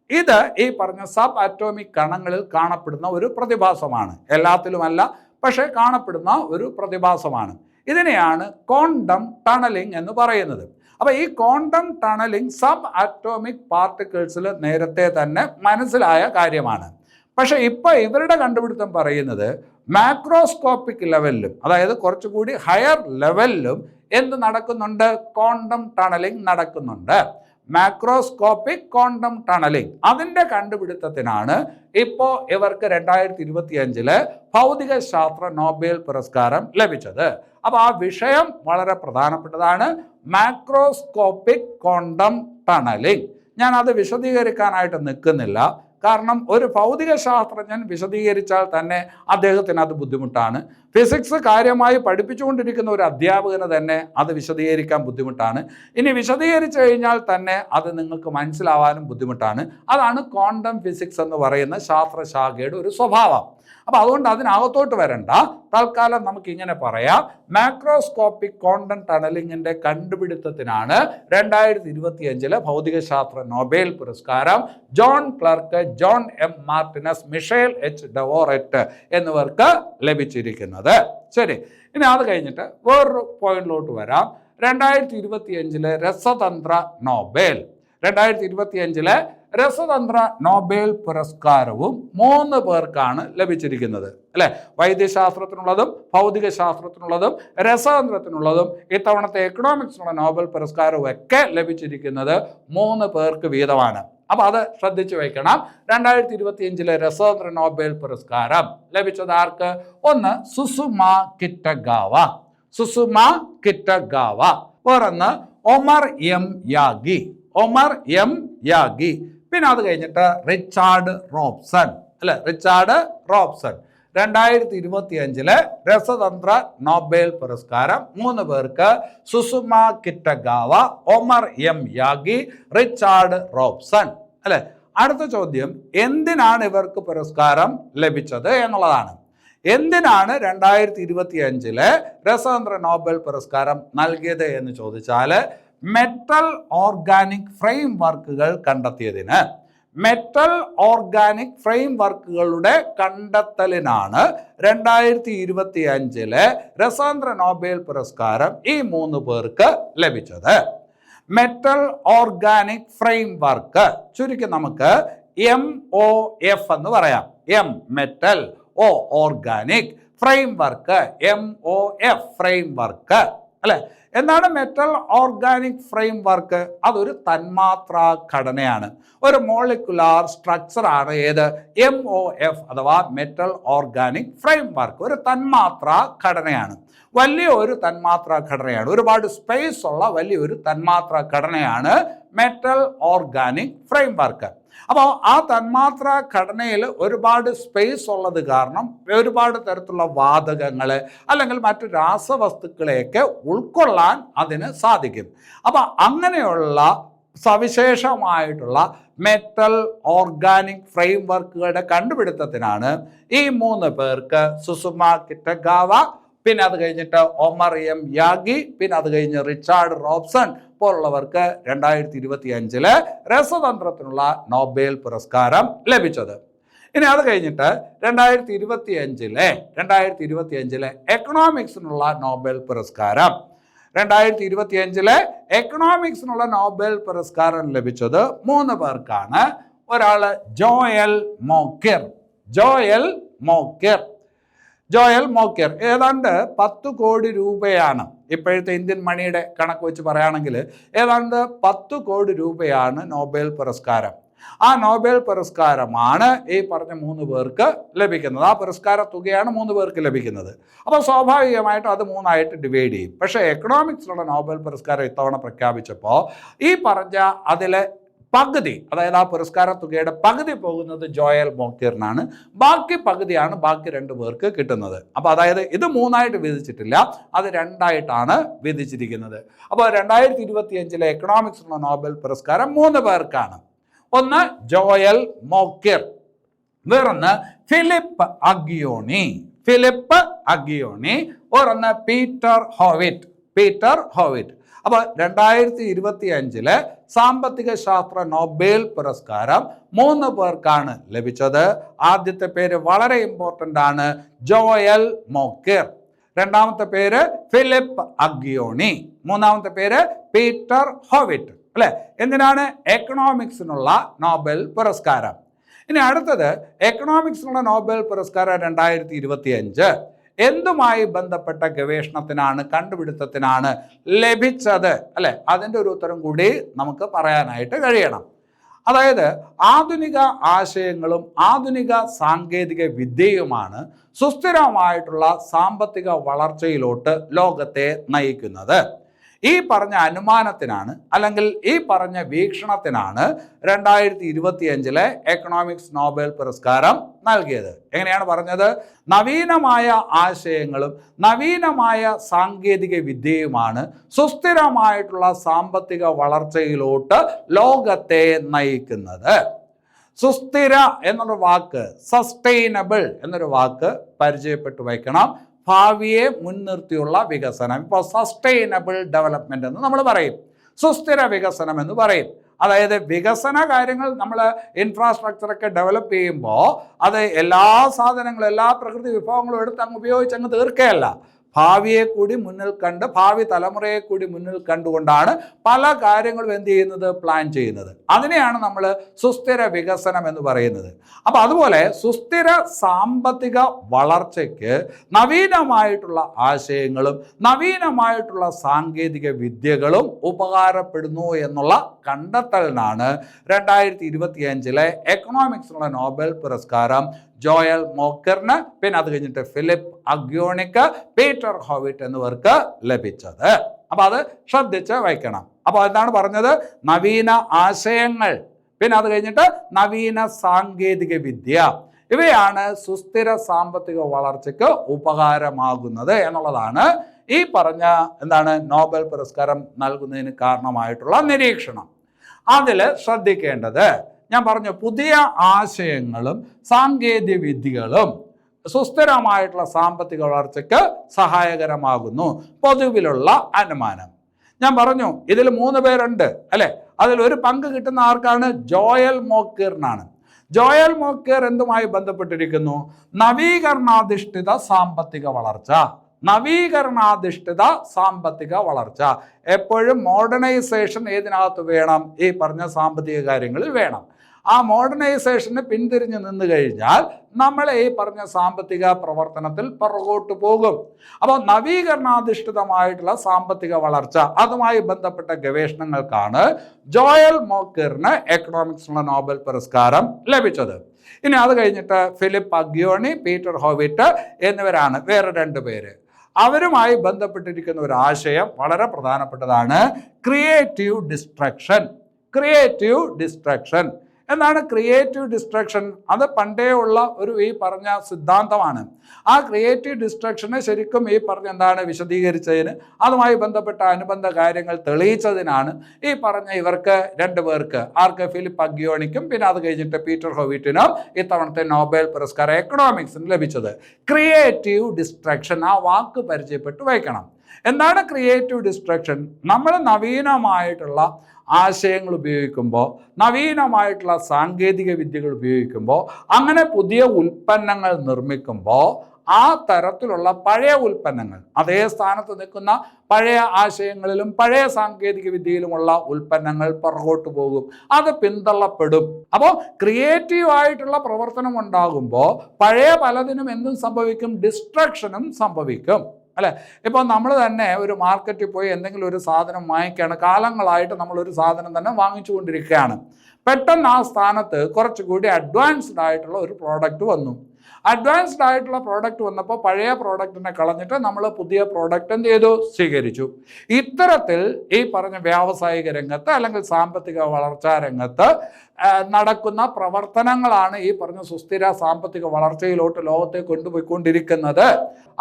ഇത് ഈ പറഞ്ഞ സബ് അറ്റോമിക് കണങ്ങളിൽ കാണപ്പെടുന്ന ഒരു പ്രതിഭാസമാണ്. എല്ലാത്തിലുമല്ല, പക്ഷേ കാണപ്പെടുന്ന ഒരു പ്രതിഭാസമാണ്. ഇതിനെയാണ് ക്വാണ്ടം ടണലിംഗ് എന്ന് പറയുന്നത്. അപ്പോൾ ഈ ക്വാണ്ടം ടണലിംഗ് സബ് അറ്റോമിക് പാർട്ടിക്കിൾസിൽ നേരത്തെ തന്നെ മനസ്സിലായ കാര്യമാണ്. പക്ഷെ ഇപ്പോൾ ഇവരുടെ കണ്ടുപിടുത്തം പറയുന്നത് മാക്രോസ്കോപ്പിക് ലെവലിലും, അതായത് കുറച്ചുകൂടി ഹയർ ലെവലിലും എന്ത് നടക്കുന്നുണ്ട്? ക്വാണ്ടം ടണലിംഗ് നടക്കുന്നുണ്ട്. മാക്രോസ്കോപ്പിക് ക്വാണ്ടം ടണലിംഗ്, അതിൻ്റെ കണ്ടുപിടുത്തത്തിനാണ് ഇപ്പോൾ ഇവർക്ക് 2025 ഭൗതിക ശാസ്ത്ര നോബൽ പുരസ്കാരം ലഭിച്ചത്. അപ്പോൾ ആ വിഷയം വളരെ പ്രധാനപ്പെട്ടതാണ്, മാക്രോസ്കോപ്പിക് ക്വാണ്ടം ടണലിംഗ്. ഞാൻ അത് വിശദീകരിക്കാനായിട്ട് നിൽക്കുന്നില്ല. കാരണം ഒരു ഭൗതിക ശാസ്ത്രജ്ഞൻ വിശദീകരിച്ചാൽ തന്നെ അദ്ദേഹത്തിന് അത് ബുദ്ധിമുട്ടാണ്. ഫിസിക്സ് കാര്യമായി പഠിപ്പിച്ചുകൊണ്ടിരിക്കുന്ന ഒരു അധ്യാപകന് തന്നെ അത് വിശദീകരിക്കാൻ ബുദ്ധിമുട്ടാണ്. ഇനി വിശദീകരിച്ചു കഴിഞ്ഞാൽ തന്നെ അത് നിങ്ങൾക്ക് മനസ്സിലാവാനും ബുദ്ധിമുട്ടാണ്. അതാണ് ക്വാണ്ടം ഫിസിക്സ് എന്ന് പറയുന്ന ശാസ്ത്രശാഖയുടെ ഒരു സ്വഭാവം. അപ്പോൾ അതുകൊണ്ട് അതിനകത്തോട്ട് വരണ്ട. തൽക്കാലം നമുക്ക് ഇങ്ങനെ പറയാം, മാക്രോസ്കോപ്പിക് ക്വാണ്ടം ടണലിംഗിന്റെ കണ്ടുപിടുത്തത്തിനാണ് 2025 ഭൗതിക ശാസ്ത്ര നോബൽ പുരസ്കാരം John Clarke, John M Martinis, Michel H Devoret എന്നിവർക്ക് ലഭിച്ചിരിക്കുന്നത്. ശരി, ഇനി അത് കഴിഞ്ഞിട്ട് വേറൊരു പോയിന്റിലോട്ട് വരാം. 2025 രസതന്ത്ര നോബൽ. 2025 രസതന്ത്ര നോബൽ പുരസ്കാരവും 3 പേർക്കാണ് ലഭിച്ചിരിക്കുന്നത് അല്ലെ. വൈദ്യശാസ്ത്രത്തിനുള്ളതും ഭൗതിക ശാസ്ത്രത്തിനുള്ളതും രസതന്ത്രത്തിനുള്ളതും ഇത്തവണത്തെ എക്കണോമിക്സിനുള്ള നോബൽ പുരസ്കാരവും ഒക്കെ ലഭിച്ചിരിക്കുന്നത് 3 പേർക്ക് വീതമാണ്. അപ്പോൾ അത് ശ്രദ്ധിച്ചു വയ്ക്കണം. 2025 രസതന്ത്ര നോബൽ പുരസ്കാരം ലഭിച്ചത് ആർക്ക്? ഒന്ന് സുസുമ കിറ്റഗാവ. Susumu Kitagawa. വേറൊന്ന് Omar M Yaghi. Omar M Yaghi. പിന്നെ അത് കഴിഞ്ഞിട്ട് റിച്ചാർഡ് റോബ്സൺ അല്ലെ. റിച്ചാർഡ് റോബ്സൺ 2025 രസതന്ത്ര നോബൽ പുരസ്കാരം 3 പേർക്ക്, Susumu Kitagawa, Omar M Yaghi, Richard Robson അല്ലെ. അടുത്ത ചോദ്യം, എന്തിനാണ് ഇവർക്ക് പുരസ്കാരം ലഭിച്ചത് എന്നുള്ളതാണ്. എന്തിനാണ് 2025 രസതന്ത്ര നോബൽ പുരസ്കാരം നൽകിയത് എന്ന് ചോദിച്ചാൽ മെറ്റൽ ഓർഗാനിക് ഫ്രെയിം വർക്കുകൾ കണ്ടെത്തിയതിന്. മെറ്റൽ ഓർഗാനിക് ഫ്രെയിം വർക്കുകളുടെ കണ്ടെത്തലിനാണ് 2025 രസതന്ത്ര നോബൽ പുരസ്കാരം ഈ 3 പേർക്ക് ലഭിച്ചത്. മെറ്റൽ ഓർഗാനിക് ഫ്രെയിം വർക്ക്, ചുരുക്കി നമുക്ക് MOF എന്ന് പറയാം. M metal, O organic, frame work MOF frame work അല്ലെ. എന്താണ് മെറ്റൽ ഓർഗാനിക് ഫ്രെയിം വർക്ക്? അതൊരു തന്മാത്രാ ഘടനയാണ്, ഒരു മോളിക്കുലാർ സ്ട്രക്ചർ ആണ്. ഏത്? MOF അഥവാ മെറ്റൽ ഓർഗാനിക് ഫ്രെയിം വർക്ക് ഒരു തന്മാത്രാ ഘടനയാണ്, വലിയ ഒരു തന്മാത്രാ ഘടനയാണ്, ഒരുപാട് സ്പേസ് ഉള്ള വലിയൊരു തന്മാത്രാ ഘടനയാണ് മെറ്റൽ ഓർഗാനിക് ഫ്രെയിം വർക്ക്. അപ്പോൾ ആ തന്മാത്രാ ഘടനയിൽ ഒരുപാട് സ്പേസ് ഉള്ളത് കാരണം ഒരുപാട് തരത്തിലുള്ള വാതകങ്ങൾ അല്ലെങ്കിൽ മറ്റു രാസവസ്തുക്കളെയൊക്കെ ഉൾക്കൊള്ളാൻ അതിന് സാധിക്കും. അപ്പം അങ്ങനെയുള്ള സവിശേഷമായിട്ടുള്ള മെറ്റൽ ഓർഗാനിക് ഫ്രെയിം വർക്കുകളുടെ കണ്ടുപിടുത്തത്തിനാണ് ഈ 3 പേർക്ക് സുസുമ കിറ്റഗാവ, പിന്നെ അത് കഴിഞ്ഞിട്ട് ഒമർ എം യാഗി, പിന്നെ അത് കഴിഞ്ഞ് റിച്ചാർഡ് റോബ്സൺ പോലുള്ളവർക്ക് 2025 രസതന്ത്രത്തിനുള്ള നോബൽ പുരസ്കാരം ലഭിച്ചത്. ഇനി അത് കഴിഞ്ഞിട്ട് 2025 എക്കണോമിക്സിനുള്ള നോബൽ പുരസ്കാരം 2025 എക്കണോമിക്സിനുള്ള നോബൽ പുരസ്കാരം ലഭിച്ചത് 3 പേർക്കാണ്. ഒരാൾ ജോയൽ മോക്കിർ. ഏതാണ്ട് 10 കോടി രൂപയാണ് ഇപ്പോഴത്തെ ഇന്ത്യൻ മണിയുടെ കണക്ക് വെച്ച് പറയുകയാണെങ്കിൽ ഏതാണ്ട് 10 കോടി രൂപയാണ് നോബൽ പുരസ്കാരം. ആ നോബൽ പുരസ്കാരമാണ് ഈ പറഞ്ഞ 3 പേർക്ക് ലഭിക്കുന്നത്. ആ പുരസ്കാര തുകയാണ് 3 പേർക്ക് ലഭിക്കുന്നത്. അപ്പോൾ സ്വാഭാവികമായിട്ടും അത് 3ആയിട്ട് ഡിവൈഡ് ചെയ്യും. പക്ഷേ എക്കണോമിക്സിലുള്ള നോബൽ പുരസ്കാരം ഇത്തവണ പ്രഖ്യാപിച്ചപ്പോൾ ഈ പറഞ്ഞ അതിലെ പകുതി, അതായത് ആ പുരസ്കാര തുകയുടെ പകുതി പോകുന്നത് ജോയൽ മോക്കിറിനാണ്, ബാക്കി പകുതിയാണ് ബാക്കി 2 പേർക്ക് കിട്ടുന്നത്. അപ്പോൾ അതായത് ഇത് 3ആയിട്ട് വിധിച്ചിട്ടില്ല, അത് 2ആയിട്ടാണ് വിധിച്ചിരിക്കുന്നത്. അപ്പോൾ 2025 എക്കണോമിക്സിനുള്ള നോബൽ പുരസ്കാരം 3 പേർക്കാണ്. ഒന്ന് ജോയൽ മോക്കിർ, വേറൊന്ന് ഫിലിപ്പ് അഗിയോണി, ഒരൊന്ന് പീറ്റർ ഹോവിറ്റ്. അപ്പോൾ 2025 സാമ്പത്തിക ശാസ്ത്ര നോബൽ പുരസ്കാരം 3 പേർക്കാണ് ലഭിച്ചത്. ആദ്യത്തെ പേര് വളരെ ഇമ്പോർട്ടൻ്റ് ആണ്, ജോയൽ മോക്കിർ. രണ്ടാമത്തെ പേര് ഫിലിപ്പ് അഗിയോണി. മൂന്നാമത്തെ പേര് പീറ്റർ ഹോവിറ്റ്. അല്ലെ, എന്തിനാണ്? എക്കണോമിക്സിനുള്ള നോബൽ പുരസ്കാരം. ഇനി അടുത്തത് എക്കണോമിക്സിനുള്ള നോബൽ പുരസ്കാരം 2025 എന്തുമായി ബന്ധപ്പെട്ട ഗവേഷണത്തിനാണ്, കണ്ടുപിടുത്തത്തിനാണ് ലഭിച്ചത്? അല്ലെ, അതിൻ്റെ ഒരു ഉത്തരം കൂടി നമുക്ക് പറയാനായിട്ട് കഴിയണം. അതായത് ആധുനിക ആശയങ്ങളും ആധുനിക സാങ്കേതിക വിദ്യയുമാണ് സുസ്ഥിരമായിട്ടുള്ള സാമ്പത്തിക വളർച്ചയിലോട്ട് ലോകത്തെ നയിക്കുന്നത്. ഈ പറഞ്ഞ അനുമാനത്തിനാണ് അല്ലെങ്കിൽ ഈ പറഞ്ഞ വീക്ഷണത്തിനാണ് 2025 എക്കണോമിക്സ് നോബൽ പുരസ്കാരം നൽകിയത്. എങ്ങനെയാണ് പറഞ്ഞത്? നവീനമായ ആശയങ്ങളും നവീനമായ സാങ്കേതിക വിദ്യയുമാണ് സുസ്ഥിരമായിട്ടുള്ള സാമ്പത്തിക വളർച്ചയിലോട്ട് ലോകത്തെ നയിക്കുന്നത്. സുസ്ഥിര എന്നൊരു വാക്ക്, സസ്റ്റൈനബിൾ എന്നൊരു വാക്ക് പരിചയപ്പെട്ടു വയ്ക്കണം. ഭാവിയെ മുൻനിർത്തിയുള്ള വികസനം. ഇപ്പോൾ സസ്റ്റൈനബിൾ ഡെവലപ്മെന്റ് എന്ന് നമ്മൾ പറയും, സുസ്ഥിര വികസനം എന്ന് പറയും. അതായത് വികസന കാര്യങ്ങൾ നമ്മൾ ഇൻഫ്രാസ്ട്രക്ചറൊക്കെ ഡെവലപ്പ് ചെയ്യുമ്പോൾ അത് എല്ലാ സാധനങ്ങളും എല്ലാ പ്രകൃതി വിഭവങ്ങളും എടുത്ത് അങ്ങ് ഉപയോഗിച്ച് അങ്ങ് തീർക്കുകയല്ല. ഭാവിയെ കൂടി മുന്നിൽ കണ്ട്, ഭാവി തലമുറയെ കൂടി മുന്നിൽ കണ്ടുകൊണ്ടാണ് പല കാര്യങ്ങളും എന്ത് ചെയ്യുന്നത്, പ്ലാൻ ചെയ്യുന്നത്. അതിനെയാണ് നമ്മൾ സുസ്ഥിര വികസനം എന്ന് പറയുന്നത്. അപ്പോൾ അതുപോലെ സുസ്ഥിര സാമ്പത്തിക വളർച്ചയ്ക്ക് നവീനമായിട്ടുള്ള ആശയങ്ങളും നവീനമായിട്ടുള്ള സാങ്കേതിക വിദ്യകളും ഉപകാരപ്പെടുന്നു എന്നുള്ള കണ്ടെത്തലിനാണ് 2025 എക്കണോമിക്സിനുള്ള നോബൽ പുരസ്കാരം ജോയൽ മോക്കിറിന്, പിന്നെ അത് കഴിഞ്ഞിട്ട് ഫിലിപ്പ് അഗ്യോണിക്ക്, പീറ്റർ ഹോവിറ്റ് എന്നിവർക്ക് ലഭിച്ചത്. അപ്പൊ അത് ശ്രദ്ധിച്ച് വയ്ക്കണം. അപ്പൊ എന്താണ് പറഞ്ഞത്? നവീന ആശയങ്ങൾ, പിന്നെ അത് കഴിഞ്ഞിട്ട് നവീന സാങ്കേതിക വിദ്യ, ഇവയാണ് സുസ്ഥിര സാമ്പത്തിക വളർച്ചയ്ക്ക് ഉപകാരമാകുന്നത് എന്നുള്ളതാണ് ഈ പറഞ്ഞ എന്താണ് നോബൽ പുരസ്കാരം നൽകുന്നതിന് കാരണമായിട്ടുള്ള നിരീക്ഷണം. അതിൽ ശ്രദ്ധിക്കേണ്ടത്, ഞാൻ പറഞ്ഞു, പുതിയ ആശയങ്ങളും സാങ്കേതിക വിദ്യകളും സുസ്ഥിരമായിട്ടുള്ള സാമ്പത്തിക വളർച്ചയ്ക്ക് സഹായകരമാകുന്നു. പൊതുവിലുള്ള അനുമാനം ഞാൻ പറഞ്ഞു, ഇതിൽ 3 പേരുണ്ട് അല്ലെ. അതിൽ ഒരു പങ്ക് കിട്ടുന്ന ആർക്കാണ്? ജോയൽ മോക്കിറിനാണ്. ജോയൽ മോക്കിർ എന്തുമായി ബന്ധപ്പെട്ടിരിക്കുന്നു? നവീകരണാധിഷ്ഠിത സാമ്പത്തിക വളർച്ച. നവീകരണാധിഷ്ഠിത സാമ്പത്തിക വളർച്ച. എപ്പോഴും മോഡേണൈസേഷൻ ഏതിനകത്ത് വേണം? ഈ പറഞ്ഞ സാമ്പത്തിക കാര്യങ്ങളിൽ വേണം. ആ മോഡേണൈസേഷന് പിന്തിരിഞ്ഞ് നിന്ന് കഴിഞ്ഞാൽ നമ്മൾ ഈ പറഞ്ഞ സാമ്പത്തിക പ്രവർത്തനത്തിൽ പുറകോട്ട് പോകും. അപ്പോൾ നവീകരണാധിഷ്ഠിതമായിട്ടുള്ള സാമ്പത്തിക വളർച്ച, അതുമായി ബന്ധപ്പെട്ട ഗവേഷണങ്ങൾക്കാണ് ജോയൽ മോക്കറിന് എക്കണോമിക്സിനുള്ള നോബൽ പുരസ്കാരം ലഭിച്ചത്. ഇനി അത് കഴിഞ്ഞിട്ട് ഫിലിപ്പ് അഗ്യോണി, പീറ്റർ ഹോവിറ്റ് എന്നിവരാണ് വേറെ 2 പേര്. അവരുമായി ബന്ധപ്പെട്ടിരിക്കുന്ന ഒരു ആശയം വളരെ പ്രധാനപ്പെട്ടതാണ്, ക്രിയേറ്റീവ് ഡിസ്ട്രക്ഷൻ. ക്രിയേറ്റീവ് ഡിസ്ട്രക്ഷൻ എന്താണ് ക്രിയേറ്റീവ് ഡിസ്ട്രക്ഷൻ? അത് പണ്ടേ ഉള്ള ഒരു ഈ പറഞ്ഞ സിദ്ധാന്തമാണ്. ആ ക്രിയേറ്റീവ് ഡിസ്ട്രക്ഷനെ ശരിക്കും ഈ പറഞ്ഞ എന്താണ് വിശദീകരിച്ചതിന്, അതുമായി ബന്ധപ്പെട്ട അനുബന്ധ കാര്യങ്ങൾ തെളിയിച്ചതിനാണ് ഈ പറഞ്ഞ ഇവർക്ക് 2 പേർക്ക്, ആർക്ക് ഫിലിപ്പ് അഗ്യോണിക്കും പിന്നെ അത് കഴിഞ്ഞിട്ട് പീറ്റർ ഹോവിറ്റിനും ഇത്തവണത്തെ നോബൽ പുരസ്കാരം എക്കണോമിക്സിന് ലഭിച്ചത്. ക്രിയേറ്റീവ് ഡിസ്ട്രക്ഷൻ, ആ വാക്ക് പരിചയപ്പെട്ട് വയ്ക്കണം. എന്താണ് ക്രിയേറ്റീവ് ഡിസ്ട്രക്ഷൻ? നമ്മൾ നവീനമായിട്ടുള്ള ആശയങ്ങൾ ഉപയോഗിക്കുമ്പോൾ, നവീനമായിട്ടുള്ള സാങ്കേതിക വിദ്യകൾ ഉപയോഗിക്കുമ്പോൾ, അങ്ങനെ പുതിയ ഉൽപ്പന്നങ്ങൾ നിർമ്മിക്കുമ്പോൾ ആ തരത്തിലുള്ള പഴയ ഉൽപ്പന്നങ്ങൾ, അതേ സ്ഥാനത്ത് നിൽക്കുന്ന പഴയ ആശയങ്ങളിലും പഴയ സാങ്കേതിക വിദ്യയിലുമുള്ള ഉൽപ്പന്നങ്ങൾ പുറകോട്ട് പോകും, അത് പിന്തള്ളപ്പെടും. അപ്പോൾ ക്രിയേറ്റീവായിട്ടുള്ള പ്രവർത്തനം ഉണ്ടാകുമ്പോൾ പഴയ പലതിനും എന്തും സംഭവിക്കും? ഡിസ്ട്രക്ഷനും സംഭവിക്കും, അല്ലേ? ഇപ്പോൾ നമ്മൾ തന്നെ ഒരു മാർക്കറ്റിൽ പോയി എന്തെങ്കിലും ഒരു സാധനം വാങ്ങിക്കുകയാണ്, കാലങ്ങളായിട്ട് നമ്മളൊരു സാധനം തന്നെ വാങ്ങിച്ചു കൊണ്ടിരിക്കുകയാണ്. പെട്ടെന്ന് ആ സ്ഥാനത്ത് കുറച്ചുകൂടി അഡ്വാൻസ്ഡ് ആയിട്ടുള്ള ഒരു പ്രോഡക്റ്റ് വന്നു. അഡ്വാൻസ്ഡ് ആയിട്ടുള്ള പ്രോഡക്റ്റ് വന്നപ്പോൾ പഴയ പ്രോഡക്റ്റിനെ കളഞ്ഞിട്ട് നമ്മൾ പുതിയ പ്രോഡക്റ്റ് എന്ത് ചെയ്തു? സ്വീകരിച്ചു. ഇത്തരത്തിൽ ഈ പറഞ്ഞ വ്യാവസായിക രംഗത്ത് അല്ലെങ്കിൽ സാമ്പത്തിക വളർച്ചാ രംഗത്ത് നടക്കുന്ന പ്രവർത്തനങ്ങളാണ് ഈ പറഞ്ഞ സുസ്ഥിര സാമ്പത്തിക വളർച്ചയിലോട്ട് ലോകത്തെ കൊണ്ടുപോയിക്കൊണ്ടിരിക്കുന്നത്.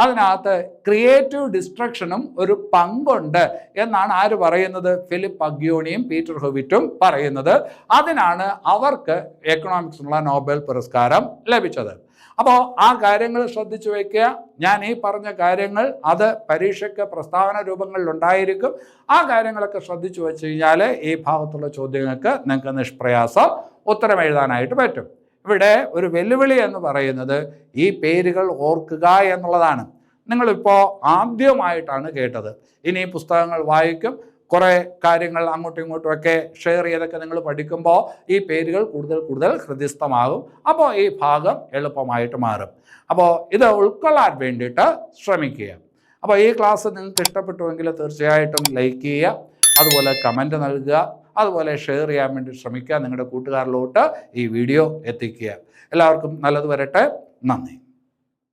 അതിനകത്ത് ക്രിയേറ്റീവ് ഡിസ്ട്രക്ഷനും ഒരു പങ്കുണ്ട് എന്നാണ് ആര് പറയുന്നത്? ഫിലിപ്പ് അഗ്യോണിയും പീറ്റർ ഹോവിറ്റും പറയുന്നത്. അതിനാണ് അവർക്ക് എക്കണോമിക്സിനുള്ള നോബൽ പുരസ്കാരം ലഭിച്ചത്. അപ്പോൾ ആ കാര്യങ്ങൾ ശ്രദ്ധിച്ചു വയ്ക്കുക. ഞാൻ ഈ പറഞ്ഞ കാര്യങ്ങൾ അത് പരീക്ഷയ്ക്ക് പ്രസ്താവന രൂപങ്ങളിൽ ഉണ്ടായിരിക്കും. ആ കാര്യങ്ങളൊക്കെ ശ്രദ്ധിച്ചു വെച്ച് കഴിഞ്ഞാൽ ഈ ഭാഗത്തുള്ള ചോദ്യങ്ങൾക്ക് നിങ്ങൾക്ക് നിഷ്പ്രയാസം ഉത്തരം എഴുതാനായിട്ട് പറ്റും. ഇവിടെ ഒരു വെല്ലുവിളി എന്ന് പറയുന്നത് ഈ പേരുകൾ ഓർക്കുക എന്നുള്ളതാണ്. നിങ്ങളിപ്പോൾ ആദ്യമായിട്ടാണ് കേട്ടത്. ഇനി പുസ്തകങ്ങൾ വായിക്കും, കുറേ കാര്യങ്ങൾ അങ്ങോട്ടും ഇങ്ങോട്ടും ഒക്കെ ഷെയർ ചെയ്തൊക്കെ നിങ്ങൾ പഠിക്കുമ്പോൾ ഈ പേരുകൾ കൂടുതൽ ഹൃദിസ്ഥമാകും. അപ്പോൾ ഈ ഭാഗം എളുപ്പമായിട്ട് മാറും. അപ്പോൾ ഇത് ഉൾക്കൊള്ളാൻ വേണ്ടിയിട്ട് ശ്രമിക്കുക. അപ്പോൾ ഈ ക്ലാസ് നിങ്ങൾക്ക് ഇഷ്ടപ്പെട്ടുവെങ്കിൽ തീർച്ചയായിട്ടും ലൈക്ക് ചെയ്യുക, അതുപോലെ കമൻറ്റ് നൽകുക, അതുപോലെ ഷെയർ ചെയ്യാൻ വേണ്ടി ശ്രമിക്കുക. നിങ്ങളുടെ കൂട്ടുകാരിലോട്ട് ഈ വീഡിയോ എത്തിക്കുക. എല്ലാവർക്കും നല്ലത് വരട്ടെ. നന്ദി.